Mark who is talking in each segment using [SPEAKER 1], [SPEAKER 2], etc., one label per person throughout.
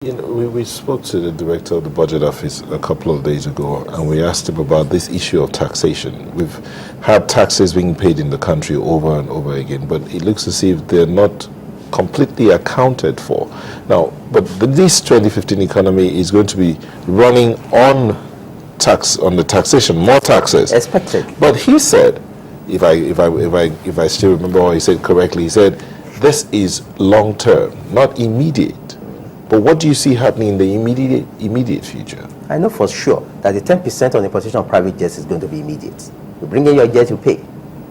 [SPEAKER 1] You know, we spoke to the director of the budget office a couple of days ago, and we asked him about this issue of taxation. We've had taxes being paid in the country over and over again, but it looks as if they're not completely accounted for. Now, but this 2015 economy is going to be running on the taxation, more taxes.
[SPEAKER 2] Expected.
[SPEAKER 1] But he said, if I still remember what he said correctly, he said, this is long term, not immediate. But what do you see happening in the immediate future? I
[SPEAKER 2] know for sure that the 10% on importation of private jets is going to be immediate. You bring in your jet, you pay.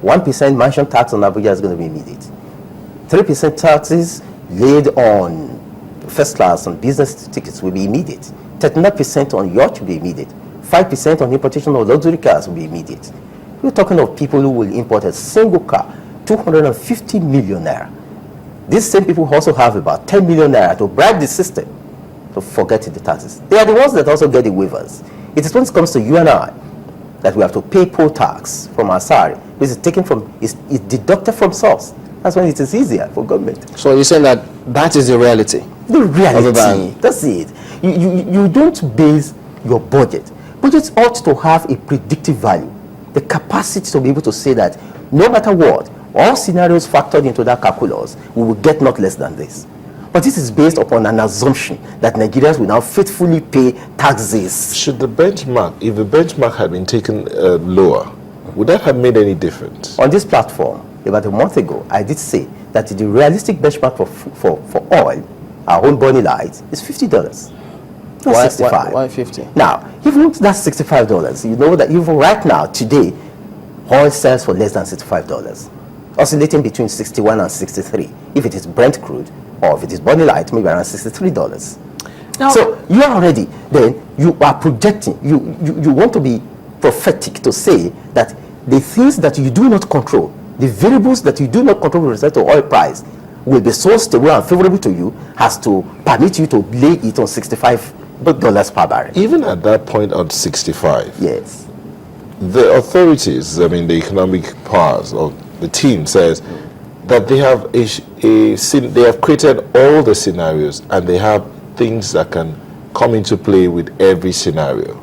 [SPEAKER 2] 1% mansion tax on Abuja is going to be immediate. 3% taxes laid on first class and business tickets will be immediate. 39% on yacht will be immediate. 5% on importation of luxury cars will be immediate. We're talking of people who will import a single car, 250 million naira. These same people also have about 10 million naira to bribe the system to forget the taxes. They are the ones that also get the waivers. It is when it comes to you and I that we have to pay poll tax from our salary, which is taken from, is deducted from source. That's when it is easier for government.
[SPEAKER 3] So you're saying that is the reality?
[SPEAKER 2] The reality. That's it. You don't base your budget. Budgets ought to have a predictive value, the capacity to be able to say that no matter what, all scenarios factored into that calculus, we will get not less than this. But this is based upon an assumption that Nigerians will now faithfully pay taxes.
[SPEAKER 1] Should the benchmark, if the benchmark had been taken lower, would that have made any difference?
[SPEAKER 2] On this platform, about a month ago, I did say that the realistic benchmark for oil, our own Bonnie Light, is $50. Not $65.
[SPEAKER 3] Why 50?
[SPEAKER 2] Now, even that's $65, you know that even right now, today, oil sells for less than $65. Oscillating between 61 and 63 if it is Brent crude, or if it is Bonnie Light, maybe around $63. Now, so you are already, then you are projecting, you want to be prophetic to say that the things that you do not control, the variables that you do not control with respect to oil price, will be so stable and favorable to you as to permit you to lay it on $65 per barrel.
[SPEAKER 1] Even at that point on 65,
[SPEAKER 2] yes,
[SPEAKER 1] the authorities, I mean the economic powers of the team says that they have they have created all the scenarios and they have things that can come into play with every scenario.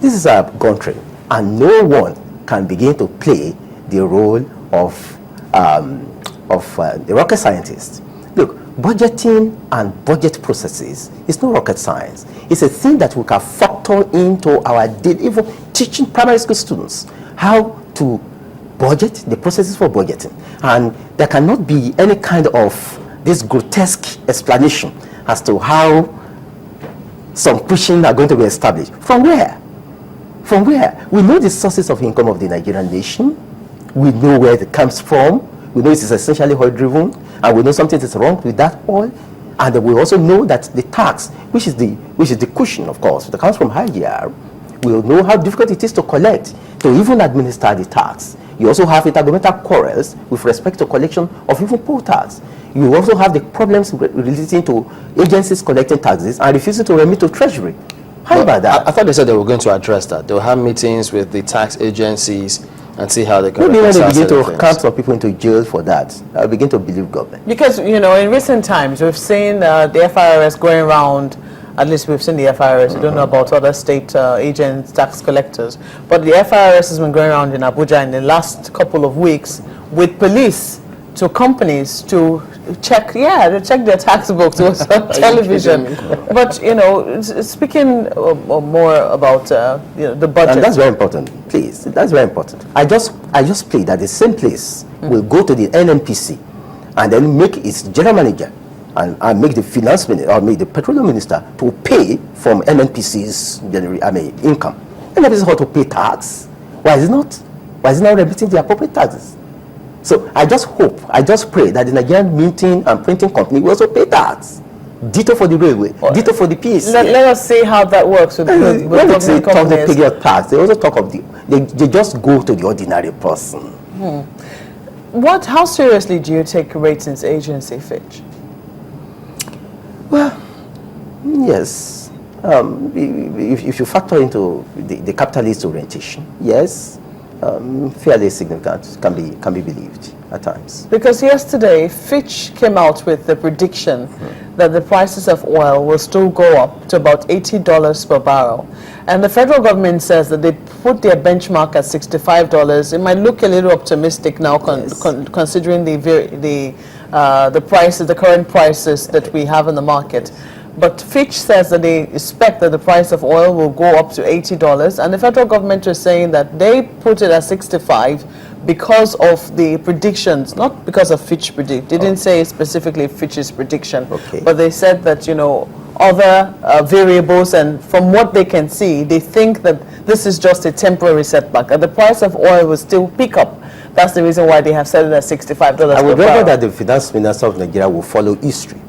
[SPEAKER 2] This is a country, and no one can begin to play the role of the rocket scientist. Look, budgeting and budget processes is no rocket science. It's a thing that we can factor into our daily, even teaching primary school students how to budget, the processes for budgeting. And there cannot be any kind of this grotesque explanation as to how some pushing are going to be established. From where? From where? We know the sources of income of the Nigerian nation. We know where it comes from. We know it is essentially oil-driven, and we know something is wrong with that oil. And we also know that the tax, which is the cushion, of course, that comes from IGR, we'll know how difficult it is to collect, to even administer the tax. You also have intergovernmental quarrels with respect to collection of even poll tax. You also have the problems relating to agencies collecting taxes and refusing to remit to Treasury. How about that?
[SPEAKER 3] I thought they said they were going to address that. They will have meetings with the tax agencies and see how they can.
[SPEAKER 2] Maybe when they begin to count some people into jail for that, I'll begin to believe government.
[SPEAKER 4] Because, you know, in recent times, we've seen the FIRS going around. At least we've seen the FIRS. We don't know about other state agents, tax collectors. But the FIRS has been going around in Abuja in the last couple of weeks with police to companies to check their tax books on television. But, you know, speaking more about the budget.
[SPEAKER 2] And that's very important, please. That's very important. I just play that the same place will go to the NNPC and then make its general manager and make the finance minister or make the petroleum minister to pay from NNPC's income. NNPC ought to pay tax. Why is it not remitting the appropriate taxes? So I just pray that the Nigerian minting and printing company will also pay tax. Ditto for the railway, ditto for the PSC.
[SPEAKER 4] Let us see how that works with
[SPEAKER 2] when they say talk the period tax, they also talk of they just go to the ordinary person.
[SPEAKER 4] How seriously do you take ratings agency Fitch?
[SPEAKER 2] Well, yes. If you factor into the capitalist orientation, yes, fairly significant, can be believed. at times.
[SPEAKER 4] Because yesterday, Fitch came out with the prediction that the prices of oil will still go up to about $80 per barrel. And the federal government says that they put their benchmark at $65. It might look a little optimistic now, considering the prices, the current prices that we have in the market. But Fitch says that they expect that the price of oil will go up to $80, and the federal government is saying that they put it at 65 because of the predictions, not because of Fitch predict. They didn't say specifically Fitch's prediction, but they said that, you know, other variables, and from what they can see, they think that this is just a temporary setback, and the price of oil will still pick up. That's the reason why they have set it at $65 per barrel.
[SPEAKER 2] I would rather that the finance minister of Nigeria will follow history,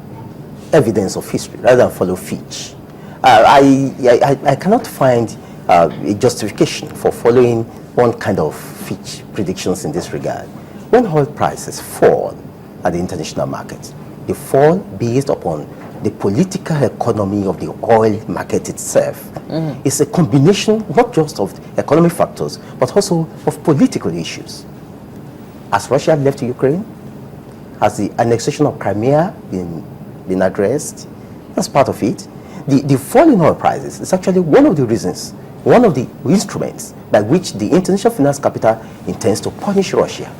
[SPEAKER 2] evidence of history, rather than follow Fitch. I cannot find a justification for following one kind of Fitch predictions in this regard. When oil prices fall at the international market, they fall based upon the political economy of the oil market itself. It's a combination not just of economic factors, but also of political issues. Has Russia left Ukraine? Has the annexation of Crimea been addressed? That's part of it. The fall in oil prices is actually one of the reasons, one of the instruments by which the international finance capital intends to punish Russia.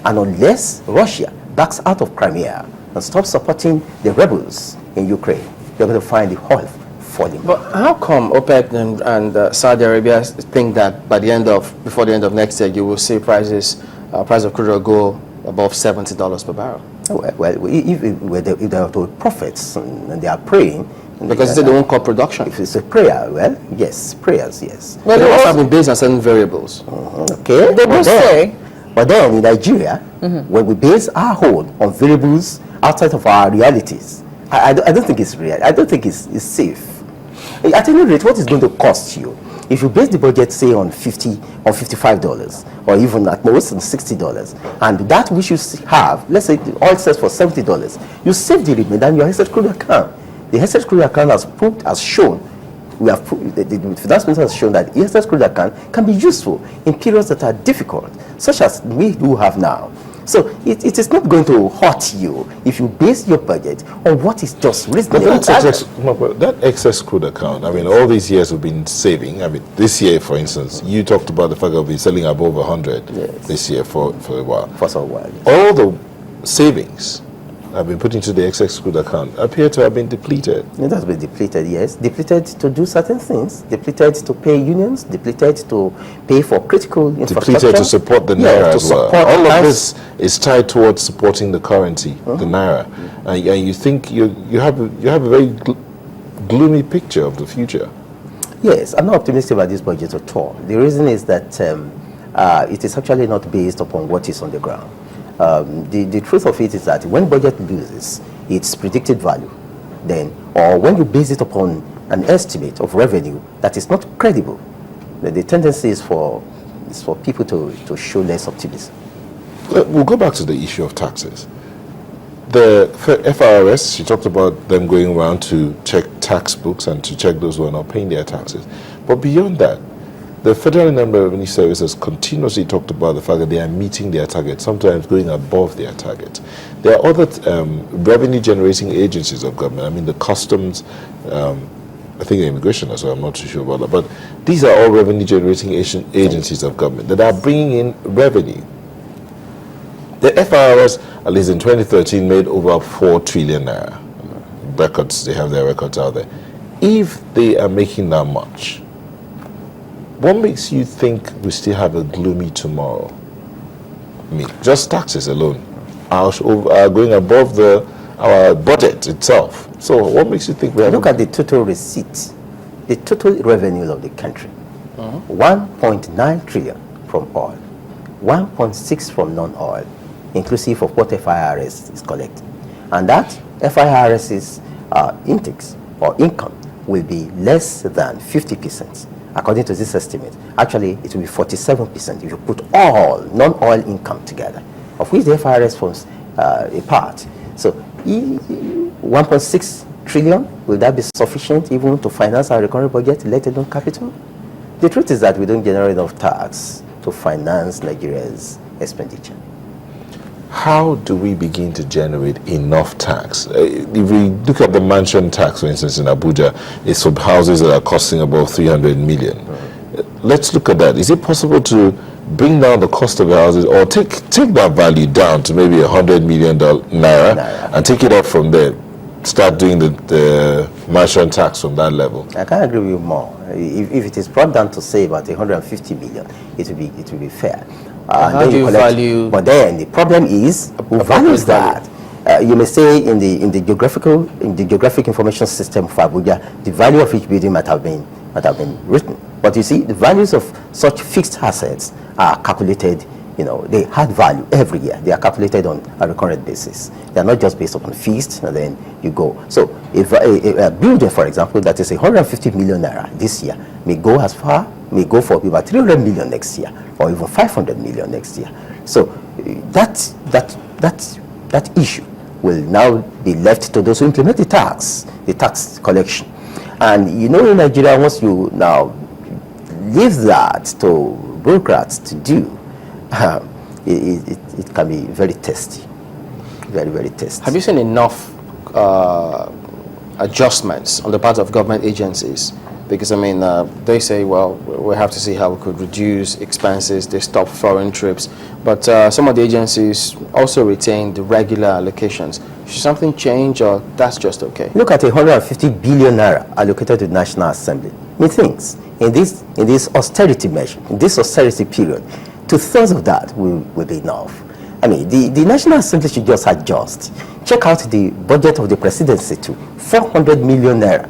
[SPEAKER 2] And unless Russia backs out of Crimea and stops supporting the rebels in Ukraine, they're going to find the oil falling.
[SPEAKER 3] But how come OPEC and Saudi Arabia think that before the end of next year, you will see price of crude oil go above $70 per barrel?
[SPEAKER 2] Well, if they are to prophets and they are praying,
[SPEAKER 3] because they won't cut production.
[SPEAKER 2] If it's a prayer, well, yes, prayers, yes.
[SPEAKER 3] Well, they also have been based on certain variables.
[SPEAKER 2] Okay,
[SPEAKER 4] they will say.
[SPEAKER 2] But then in Nigeria, when we base our hold on variables outside of our realities, I don't think it's real. I don't think it's safe. At any rate, what is going to cost you? If you base the budget, say, on $55, or even at most on $60, and that which you have, let's say the oil sells for $70, you save the remainder in your excess crude account. The excess crude account has shown, the finance minister has shown that the excess crude account can be useful in periods that are difficult, such as we do have now. So it is not going to hurt you if you base your budget on what is just reasonable.
[SPEAKER 1] That excess crude account, I mean, all these years we've been saving. I mean, this year, for instance, you talked about the fact that we've been selling above 100 this year for a while.
[SPEAKER 2] For a while.
[SPEAKER 1] All the savings have been put into the excess crude account appear to have been depleted.
[SPEAKER 2] It has been depleted, yes. Depleted to do certain things. Depleted to pay unions. Depleted to pay for critical infrastructure.
[SPEAKER 1] Depleted to support the naira as well. All of this is tied towards supporting the currency, the naira. And you think you have a very gloomy picture of the future.
[SPEAKER 2] Yes, I'm not optimistic about this budget at all. The reason is that it is actually not based upon what is on the ground. The truth of it is that when budget loses its predicted value, or when you base it upon an estimate of revenue that is not credible, the tendency is for people to show less optimism.
[SPEAKER 1] We'll go back to the issue of taxes. The FRS, she talked about them going around to check tax books and to check those who are not paying their taxes. But beyond that, the Federal Inland Revenue Service has continuously talked about the fact that they are meeting their targets, sometimes going above their target. There are other revenue-generating agencies of government. I mean, the customs, I think the immigration as well, I'm not too sure about that. But these are all revenue-generating agencies of government that are bringing in revenue. The FRS, at least in 2013, made over 4 trillion naira. Records, they have their records out there. If they are making that much, what makes you think we still have a gloomy tomorrow? I mean, just taxes alone are going above our budget itself. So what makes you think we have...
[SPEAKER 2] Look at the total receipts, the total revenue of the country. 1.9 trillion from oil, 1.6 from non-oil, inclusive of what FIRS is collecting. And that FIRS's intakes or income will be less than 50%. According to this estimate, actually it will be 47% if you put all non-oil income together, of which the FIRS forms a part. So 1.6 trillion, will that be sufficient even to finance our recurring budget, let alone capital? The truth is that we don't generate enough tax to finance Nigeria's expenditure.
[SPEAKER 1] how do we begin to generate enough tax? If we look at the mansion tax, for instance, in Abuja, it's some houses that are costing about 300 million. Let's look at that. Is it possible to bring down the cost of the houses, or take that value down to maybe $100 million naira and take it up from there? Start doing the mansion tax from that level.
[SPEAKER 2] I can't agree with you more. If it is brought down to say about 150 million, it will be fair.
[SPEAKER 3] How do you value?
[SPEAKER 2] But then the problem is who values that. You may say in the geographic information system for Abuja, the value of each building might have been written. But you see, the values of such fixed assets are calculated. They had value every year. They are calculated on a recurrent basis. They are not just based upon feast and then you go. So if a building, for example, that is 150 million naira this year may go for about 300 million next year, or even 500 million next year. So that issue will now be left to those who implement the tax collection. And in Nigeria, once you now leave that to bureaucrats to do, it can be very tasty, very, very tasty.
[SPEAKER 3] Have you seen enough adjustments on the part of government agencies? Because they say, well, we have to see how we could reduce expenses. They stop foreign trips, but some of the agencies also retain the regular allocations. Should something change, or that's just okay?
[SPEAKER 2] Look at 150 billion naira allocated to the National Assembly. Methinks in this austerity measure, in this austerity period, 2/3 of that will be enough. The National Assembly should just adjust. Check out the budget of the presidency to 400 million naira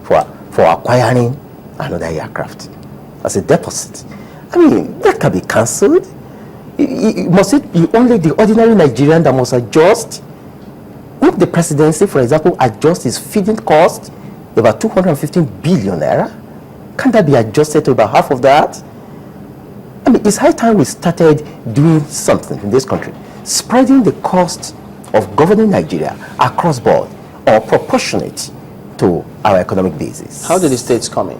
[SPEAKER 2] for acquiring another aircraft as a deposit. That can be cancelled. Must it be only the ordinary Nigerian that must adjust? Won't the presidency, for example, adjust its feeding cost about 215 billion naira? Can't that be adjusted to about half of that? It's high time we started doing something in this country, spreading the cost of governing Nigeria across board or proportionate to our economic basis.
[SPEAKER 3] How did the states come in?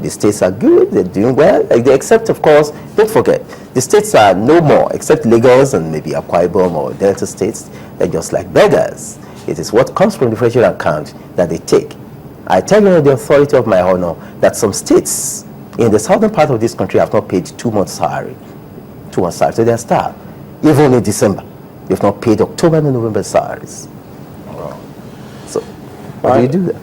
[SPEAKER 2] The states are good, they're doing well, except, of course, don't forget, the states are no more, except Lagos and maybe Akwa Ibom or Delta states, they're just like beggars. It is what comes from the treasury account that they take. I tell you on the authority of my honor that some states in the southern part of this country have not paid 2 months' salary to their staff. Even in December, they've not paid October and November salaries.
[SPEAKER 1] Wow.
[SPEAKER 2] So, how do you do that?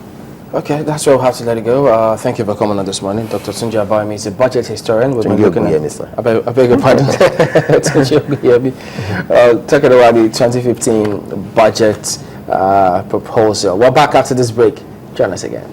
[SPEAKER 3] Okay, that's where we'll have to let it go. Thank you for coming on this morning. Dr. Tunji Ogunyemi is a budget historian. We've been looking at... I beg your pardon. Tunji Ogunyemi. Talking about the 2015 budget proposal. We're back after this break. Join us again.